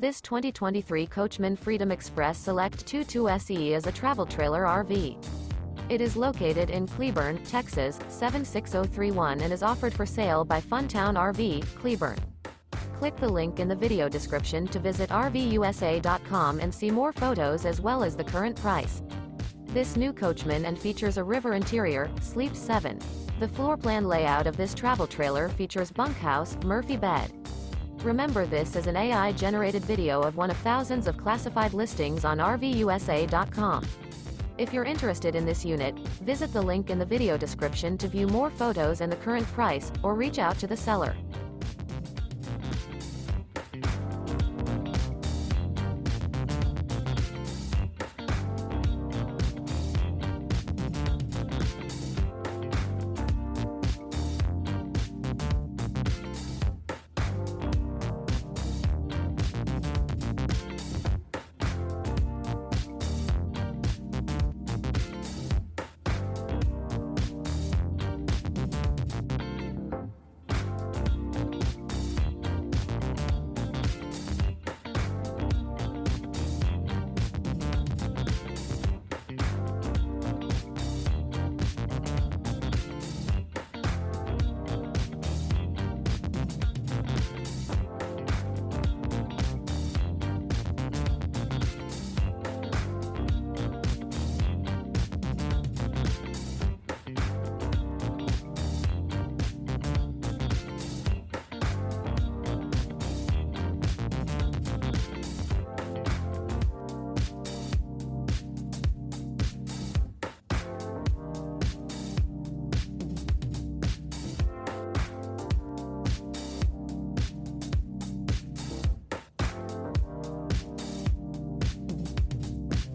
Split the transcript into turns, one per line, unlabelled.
This 2023 Coachmen Freedom Express Select 22 SE is a travel trailer RV. It is located in Cleburne, Texas, 76031 and is offered for sale by Funtown RV, Cleburne. Click the link in the video description to visit RVUSA.com and see more photos as well as the current price. This new Coachmen and features a river interior, sleeps 7. The floor plan layout of this travel trailer features bunkhouse, Murphy bed. Remember, this is an AI-generated video of one of thousands of classified listings on RVUSA.com. If you're interested in this unit, visit the link in the video description to view more photos and the current price, or reach out to the seller.